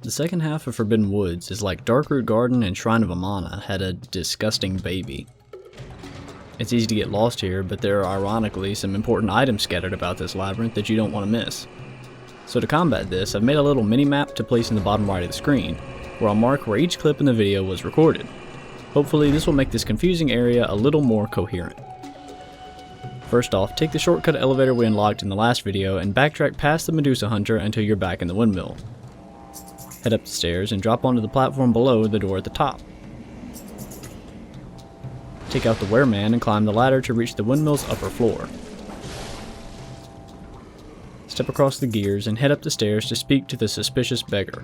The second half of Forbidden Woods is like Darkroot Garden and Shrine of Amana had a disgusting baby. It's easy to get lost here, but there are ironically some important items scattered about this labyrinth that you don't want to miss. So to combat this, I've made a little mini-map to place in the bottom right of the screen, where I'll mark where each clip in the video was recorded. Hopefully this will make this confusing area a little more coherent. First off, take the shortcut elevator we unlocked in the last video and backtrack past the Medusa Hunter until you're back in the windmill. Head up the stairs and drop onto the platform below the door at the top. Take out the wereman and climb the ladder to reach the windmill's upper floor. Step across the gears and head up the stairs to speak to the suspicious beggar.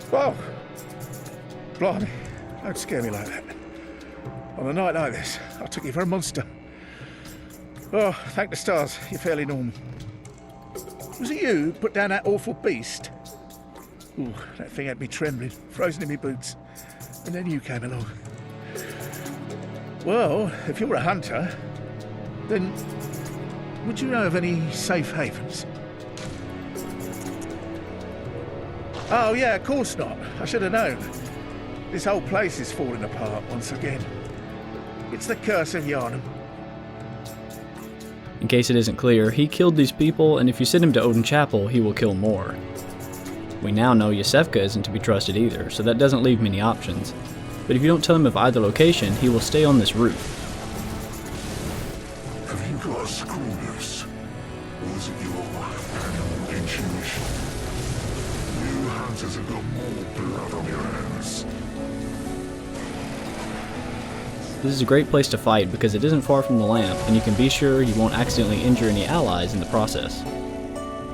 Whoa! Blimey, don't scare me like that. On a night like this, I took you for a monster. Oh, thank the stars, you're fairly normal. Was it you who put down that awful beast? Ooh, that thing had me trembling, frozen in my boots. And then you came along. Well, if you're a hunter, then would you know of any safe havens? Oh yeah, of course not. I should have known. This whole place is falling apart once again. It's the curse of Yharnam. In case it isn't clear, he killed these people, and if you send him to Odin Chapel, he will kill more. We now know Yosefka isn't to be trusted either, so that doesn't leave many options. But if you don't tell him of either location, he will stay on this roof. Have you got a screw loose? Or is it your animal intuition? You hunters have got more blood on your hands. This is a great place to fight because it isn't far from the lamp, and you can be sure you won't accidentally injure any allies in the process.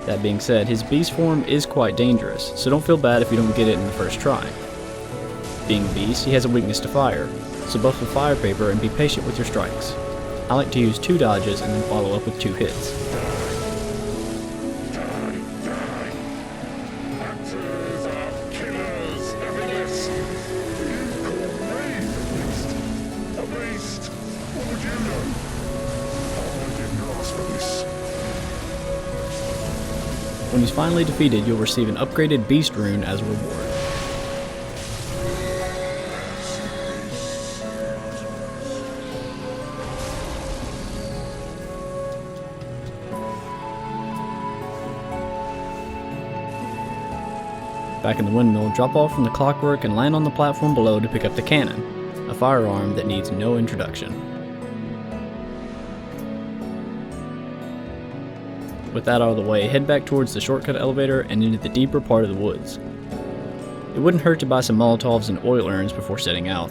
That being said, his beast form is quite dangerous, so don't feel bad if you don't get it in the first try. Being a beast, he has a weakness to fire, so buff with fire paper and be patient with your strikes. I like to use 2 dodges and then follow up with 2 hits. When he's finally defeated, you'll receive an upgraded beast rune as a reward. Back in the windmill, drop off from the clockwork and land on the platform below to pick up the cannon, a firearm that needs no introduction. With that out of the way, head back towards the shortcut elevator and into the deeper part of the woods. It wouldn't hurt to buy some Molotovs and oil urns before setting out.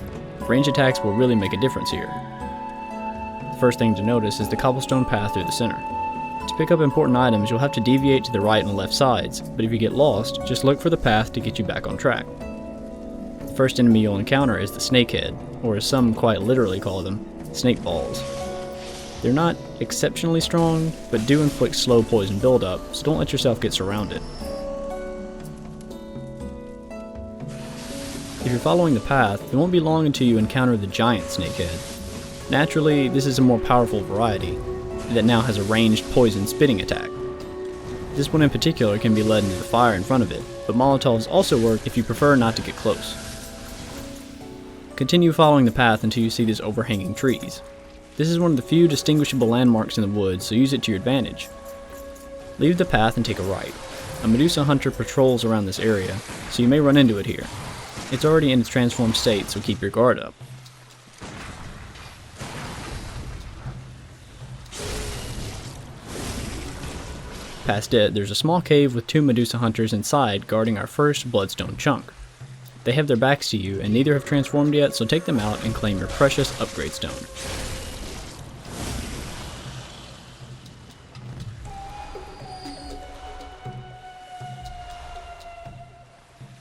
Range attacks will really make a difference here. The first thing to notice is the cobblestone path through the center. To pick up important items, you'll have to deviate to the right and left sides, but if you get lost, just look for the path to get you back on track. The first enemy you'll encounter is the snakehead, or as some quite literally call them, snake balls. They're not exceptionally strong, but do inflict slow poison buildup, so don't let yourself get surrounded. If you're following the path, it won't be long until you encounter the giant snakehead. Naturally, this is a more powerful variety, that now has a ranged poison spitting attack. This one in particular can be led into the fire in front of it, but Molotovs also work if you prefer not to get close. Continue following the path until you see these overhanging trees. This is one of the few distinguishable landmarks in the woods, so use it to your advantage. Leave the path and take a right. A Medusa Hunter patrols around this area, so you may run into it here. It's already in its transformed state, so keep your guard up. Past it, there's a small cave with 2 Medusa Hunters inside guarding our first Bloodstone chunk. They have their backs to you, and neither have transformed yet, so take them out and claim your precious upgrade stone.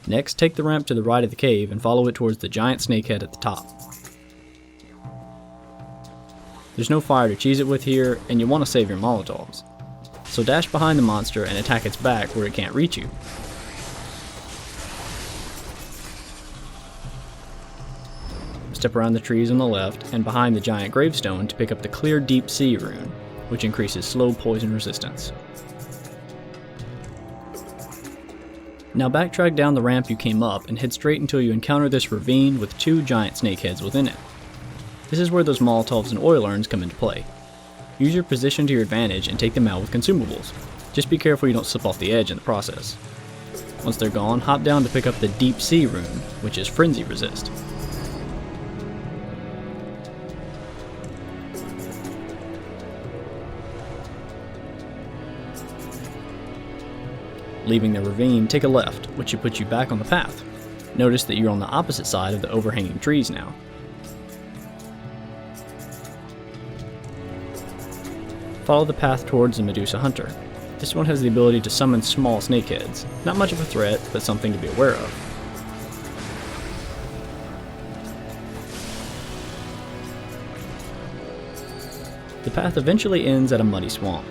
Next, take the ramp to the right of the cave and follow it towards the giant snakehead at the top. There's no fire to cheese it with here, and you want to save your Molotovs. So dash behind the monster and attack its back where it can't reach you. Step around the trees on the left and behind the giant gravestone to pick up the Clear Deep Sea rune. which increases slow poison resistance. Now backtrack down the ramp you came up and head straight until you encounter this ravine with 2 giant snake heads within it. This is where those Molotovs and oil urns come into play. Use your position to your advantage and take them out with consumables. Just be careful you don't slip off the edge in the process. Once they're gone, hop down to pick up the Deep Sea rune, which is Frenzy Resist. Leaving the ravine, take a left, which should put you back on the path. Notice that you're on the opposite side of the overhanging trees now. Follow the path towards the Medusa Hunter. This one has the ability to summon small snakeheads. Not much of a threat, but something to be aware of. The path eventually ends at a muddy swamp.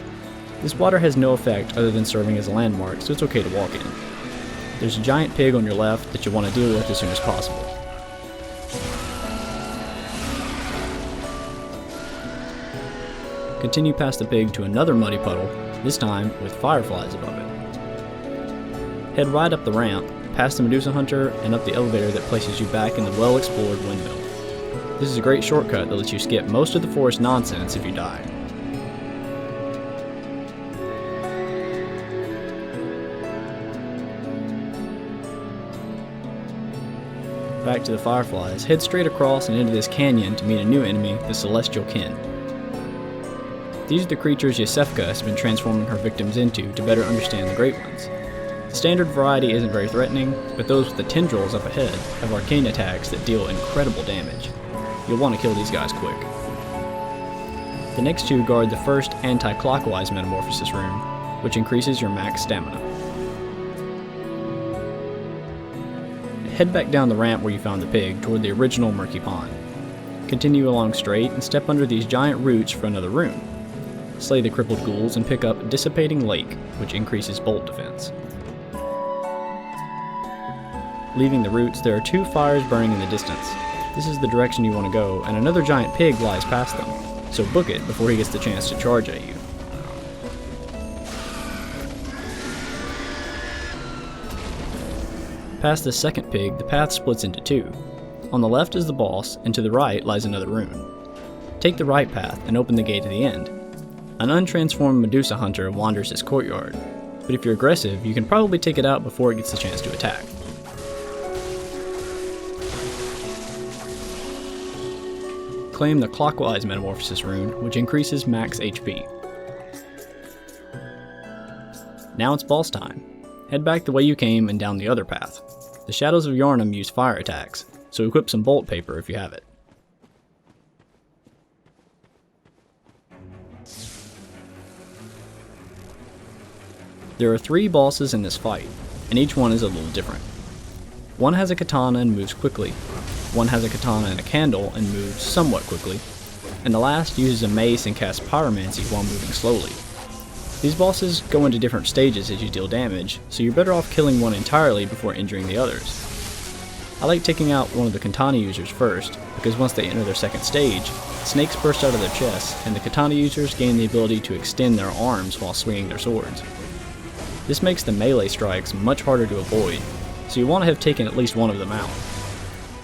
This water has no effect other than serving as a landmark, so it's okay to walk in. There's a giant pig on your left that you'll want to deal with as soon as possible. Continue past the pig to another muddy puddle, this time with fireflies above it. Head right up the ramp, past the Medusa Hunter, and up the elevator that places you back in the well-explored windmill. This is a great shortcut that lets you skip most of the forest nonsense if you die. Back to the fireflies, head straight across and into this canyon to meet a new enemy, the Celestial Kin. These are the creatures Yasefka has been transforming her victims into to better understand the Great Ones. The standard variety isn't very threatening, but those with the tendrils up ahead have arcane attacks that deal incredible damage. You'll want to kill these guys quick. The next 2 guard the first anti-clockwise metamorphosis rune, which increases your max stamina. Head back down the ramp where you found the pig toward the original murky pond. Continue along straight and step under these giant roots for another rune. Slay the crippled ghouls and pick up Dissipating Lake, which increases bolt defense. Leaving the roots, there are 2 fires burning in the distance. This is the direction you want to go, and another giant pig lies past them, so book it before he gets the chance to charge at you. Past the second pig, the path splits into 2. On the left is the boss, and to the right lies another rune. Take the right path and open the gate at the end. An untransformed Medusa Hunter wanders this courtyard, but if you're aggressive, you can probably take it out before it gets the chance to attack. Claim the Clockwise Metamorphosis rune, which increases max HP. Now it's boss time. Head back the way you came and down the other path. The Shadows of Yharnam use fire attacks, so equip some bolt paper if you have it. There are 3 bosses in this fight, and each one is a little different. One has a katana and moves quickly, one has a katana and a candle and moves somewhat quickly, and the last uses a mace and casts pyromancy while moving slowly. These bosses go into different stages as you deal damage, so you're better off killing one entirely before injuring the others. I like taking out one of the katana users first, because once they enter their second stage, snakes burst out of their chests, and the katana users gain the ability to extend their arms while swinging their swords. This makes the melee strikes much harder to avoid, so you want to have taken at least one of them out.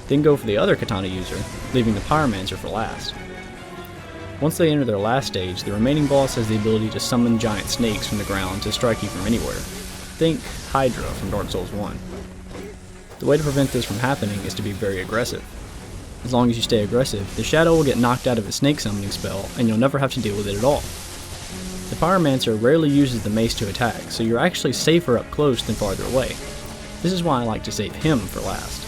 Then go for the other katana user, leaving the pyromancer for last. Once they enter their last stage, the remaining boss has the ability to summon giant snakes from the ground to strike you from anywhere. Think Hydra from Dark Souls 1. The way to prevent this from happening is to be very aggressive. As long as you stay aggressive, the shadow will get knocked out of its snake summoning spell, and you'll never have to deal with it at all. The pyromancer rarely uses the mace to attack, so you're actually safer up close than farther away. This is why I like to save him for last.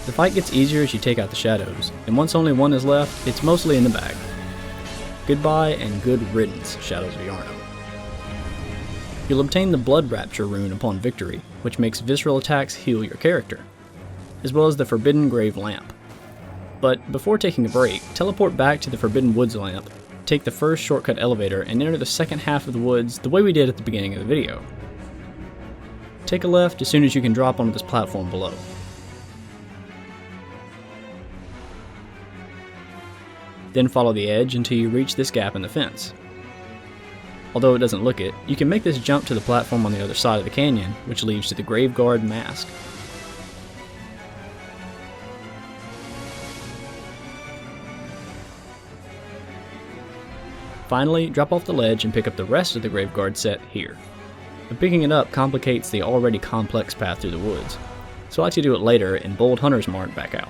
The fight gets easier as you take out the shadows, and once only one is left, it's mostly in the bag. Goodbye and good riddance, Shadows of Yharnam. You'll obtain the Blood Rapture rune upon victory, which makes visceral attacks heal your character, as well as the Forbidden Grave lamp. But before taking a break, teleport back to the Forbidden Woods lamp, take the first shortcut elevator, and enter the second half of the woods the way we did at the beginning of the video. Take a left as soon as you can drop onto this platform below. Then follow the edge until you reach this gap in the fence. although it doesn't look it, you can make this jump to the platform on the other side of the canyon, which leads to the Graveguard Mask. Finally, drop off the ledge and pick up the rest of the Graveguard set here. But picking it up complicates the already complex path through the woods, so I like to do it later and bold Hunter's Mark back out.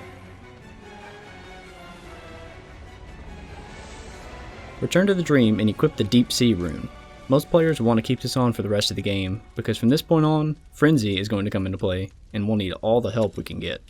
Return to the dream and equip the Deep Sea rune. Most players want to keep this on for the rest of the game, because from this point on, Frenzy is going to come into play, and we'll need all the help we can get.